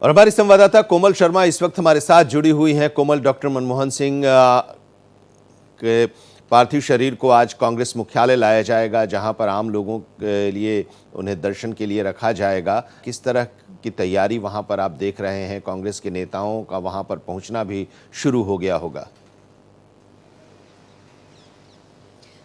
और हमारी संवाददाता कोमल शर्मा इस वक्त हमारे साथ जुड़ी हुई हैं। कोमल, डॉक्टर मनमोहन सिंह के पार्थिव शरीर को आज कांग्रेस मुख्यालय लाया जाएगा, जहां पर आम लोगों के लिए उन्हें दर्शन के लिए रखा जाएगा। किस तरह की तैयारी वहां पर आप देख रहे हैं? कांग्रेस के नेताओं का वहां पर पहुंचना भी शुरू हो गया होगा।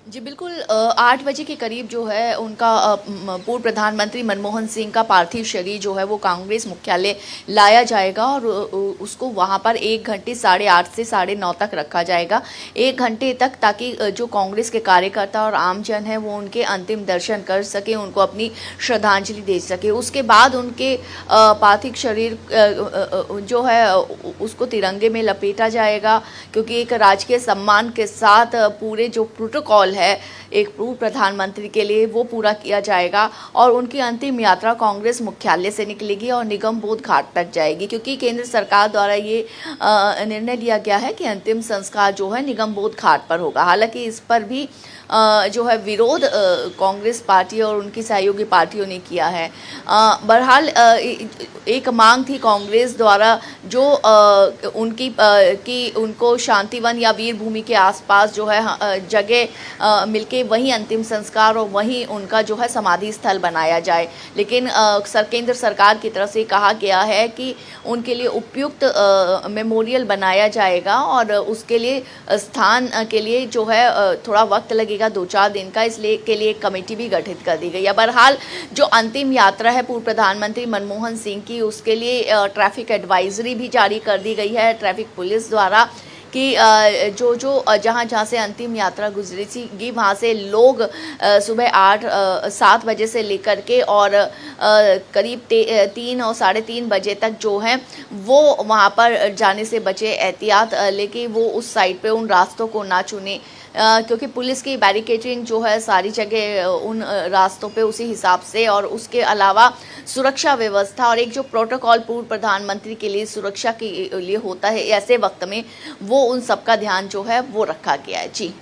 जी बिल्कुल, 8 बजे के करीब जो है उनका पूर्व प्रधानमंत्री मनमोहन सिंह का पार्थिव शरीर जो है वो कांग्रेस मुख्यालय लाया जाएगा और उसको वहाँ पर 1 घंटे 8:30 से 9:30 तक रखा जाएगा। 1 घंटे तक, ताकि जो कांग्रेस के कार्यकर्ता और आमजन है वो उनके अंतिम दर्शन कर सके, उनको अपनी श्रद्धांजलि दे सके। उसके बाद उनके पार्थिव शरीर जो है उसको तिरंगे में लपेटा जाएगा, क्योंकि एक राजकीय सम्मान के साथ पूरे जो प्रोटोकॉल है एक पूर्व प्रधानमंत्री के लिए वो पूरा किया जाएगा और उनकी अंतिम यात्रा कांग्रेस मुख्यालय से निकलेगी और निगम बोध घाट तक जाएगी, क्योंकि केंद्र सरकार द्वारा ये निर्णय लिया गया है कि अंतिम संस्कार जो है निगम बोध घाट पर होगा। हालांकि इस पर भी जो है विरोध कांग्रेस पार्टी और उनकी सहयोगी पार्टियों ने किया है। बहरहाल एक मांग थी कांग्रेस द्वारा जो कि उनको शांतिवन या वीर भूमि के आसपास जो है जगह मिलके वहीं अंतिम संस्कार और वहीं उनका जो है समाधि स्थल बनाया जाए। लेकिन केंद्र सरकार की तरफ से कहा गया है कि उनके लिए उपयुक्त मेमोरियल बनाया जाएगा और उसके लिए स्थान के लिए जो है थोड़ा वक्त लगेगा, 2-4 दिन का, इसलिए के लिए एक कमेटी भी गठित कर दी गई है। बहरहाल जो अंतिम यात्रा है पूर्व प्रधानमंत्री मनमोहन सिंह की, उसके लिए ट्रैफिक एडवाइजरी भी जारी कर दी गई है ट्रैफिक पुलिस द्वारा कि जहाँ से अंतिम यात्रा गुजरी थी वहाँ से लोग सुबह 7 बजे से लेकर के और करीब 3 और 3:30 बजे तक जो है वो वहाँ पर जाने से बचे, एहतियात लेके वो उस साइड पे उन रास्तों को ना चुने, क्योंकि पुलिस की बैरिकेडिंग जो है सारी जगह उन रास्तों पे उसी हिसाब से, और उसके अलावा सुरक्षा व्यवस्था और एक जो प्रोटोकॉल पूर्व प्रधानमंत्री के लिए सुरक्षा के लिए होता है ऐसे वक्त में, वो उन सबका ध्यान जो है वो रखा गया है। जी,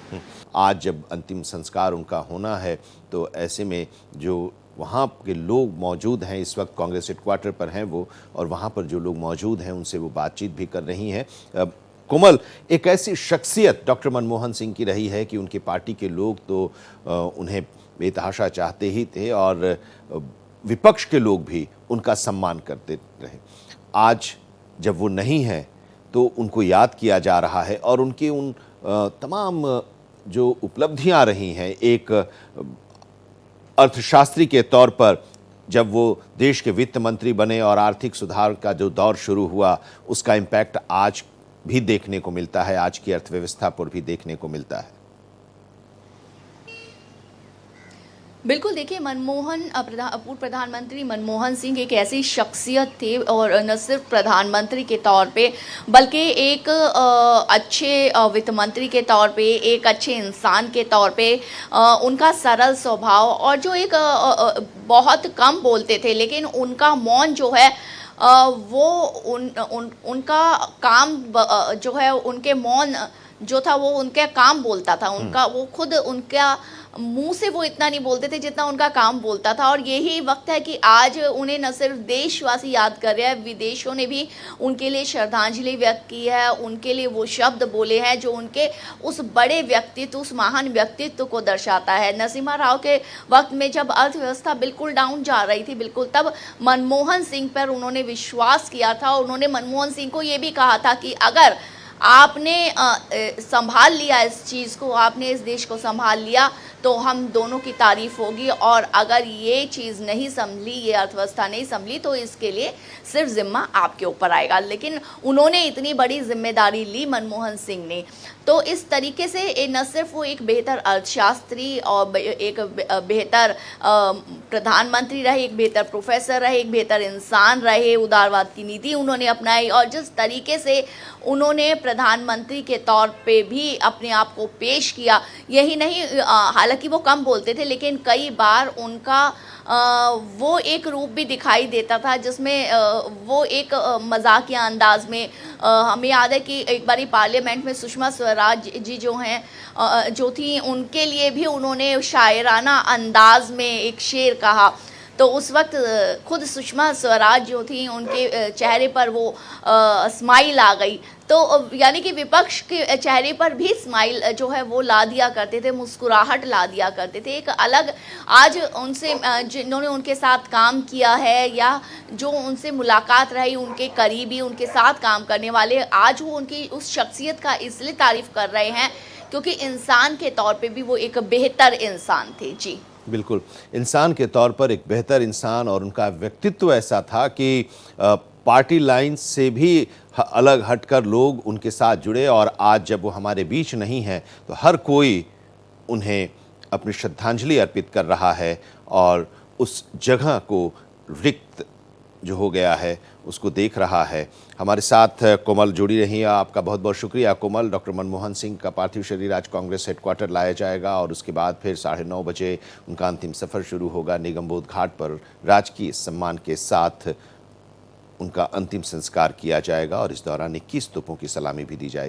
आज जब अंतिम संस्कार उनका होना है तो ऐसे में जो वहाँ के लोग मौजूद हैं, इस वक्त कांग्रेस हेडक्वार्टर पर हैं वो, और वहाँ पर जो लोग मौजूद हैं उनसे वो बातचीत भी कर रही हैं। कोमल, एक ऐसी शख्सियत डॉक्टर मनमोहन सिंह की रही है कि उनकी पार्टी के लोग तो उन्हें बेतहाशा चाहते ही थे और विपक्ष के लोग भी उनका सम्मान करते रहे। आज जब वो नहीं है तो उनको याद किया जा रहा है और उनके उन तमाम जो उपलब्धियां रही हैं, एक अर्थशास्त्री के तौर पर जब वो देश के वित्त मंत्री बने और आर्थिक सुधार का जो दौर शुरू हुआ, उसका इम्पैक्ट आज भी देखने को मिलता है, आज की अर्थव्यवस्था पर भी देखने को मिलता है। बिल्कुल, देखिए पूर्व प्रधानमंत्री मनमोहन सिंह एक ऐसी शख्सियत थे, और न सिर्फ प्रधानमंत्री के तौर पे बल्कि एक अच्छे वित्त मंत्री के तौर पे, एक अच्छे इंसान के तौर पे उनका सरल स्वभाव, और जो एक बहुत कम बोलते थे लेकिन उनका मौन जो है वो उनका काम जो है, उनके मौन जो था वो उनके काम बोलता था। उनका वो खुद उनका मुंह से वो इतना नहीं बोलते थे जितना उनका काम बोलता था, और यही वक्त है कि आज उन्हें न सिर्फ देशवासी याद कर रहे हैं, विदेशों ने भी उनके लिए श्रद्धांजलि व्यक्त की है, उनके लिए वो शब्द बोले हैं जो उनके उस बड़े व्यक्तित्व, उस महान व्यक्तित्व को दर्शाता है। नरसिम्हा राव के वक्त में जब अर्थव्यवस्था बिल्कुल डाउन जा रही थी, बिल्कुल, तब मनमोहन सिंह पर उन्होंने विश्वास किया था। उन्होंने मनमोहन सिंह को ये भी कहा था कि अगर आपने संभाल लिया इस चीज़ को, आपने इस देश को संभाल लिया तो हम दोनों की तारीफ होगी, और अगर ये चीज़ नहीं संभली, ये अर्थव्यवस्था नहीं संभली, तो इसके लिए सिर्फ जिम्मा आपके ऊपर आएगा। लेकिन उन्होंने इतनी बड़ी जिम्मेदारी ली मनमोहन सिंह ने, तो इस तरीके से न सिर्फ वो एक बेहतर अर्थशास्त्री और एक बेहतर प्रधानमंत्री रहे, एक बेहतर प्रोफेसर रहे, एक बेहतर इंसान रहे, उदारवाद की नीति उन्होंने अपनाई, और जिस तरीके से उन्होंने प्रधानमंत्री के तौर पे भी अपने आप को पेश किया, यही नहीं, हालांकि वो कम बोलते थे लेकिन कई बार उनका वो एक रूप भी दिखाई देता था जिसमें वो एक मजाकिया अंदाज में, हमें याद है कि एक बारी पार्लियामेंट में सुषमा स्वराज जी जो हैं जो थी, उनके लिए भी उन्होंने शायराना अंदाज में एक शेर कहा। तो उस वक्त खुद सुषमा स्वराज जो थी उनके चेहरे पर वो स्माइल आ गई। तो यानी कि विपक्ष के चेहरे पर भी स्माइल जो है वो ला दिया करते थे, मुस्कुराहट ला दिया करते थे। एक अलग आज उनसे जिन्होंने उनके साथ काम किया है या जो उनसे मुलाकात रही, उनके करीबी, उनके साथ काम करने वाले, आज वो उनकी उस शख्सियत का इसलिए तारीफ कर रहे हैं क्योंकि इंसान के तौर पे भी वो एक बेहतर इंसान थे। जी बिल्कुल, इंसान के तौर पर एक बेहतर इंसान, और उनका व्यक्तित्व ऐसा था कि पार्टी लाइन से भी अलग हटकर लोग उनके साथ जुड़े, और आज जब वो हमारे बीच नहीं हैं तो हर कोई उन्हें अपनी श्रद्धांजलि अर्पित कर रहा है और उस जगह को रिक्त जो हो गया है उसको देख रहा है। हमारे साथ कोमल जुड़ी रही हैं, आपका बहुत बहुत शुक्रिया कोमल। डॉक्टर मनमोहन सिंह का पार्थिव शरीर आज कांग्रेस हेडक्वार्टर लाया जाएगा और उसके बाद फिर 9:30 बजे उनका अंतिम सफ़र शुरू होगा। निगम बोध घाट पर राजकीय सम्मान के साथ उनका अंतिम संस्कार किया जाएगा और इस दौरान 21 तोपों की सलामी भी दी जाएगी।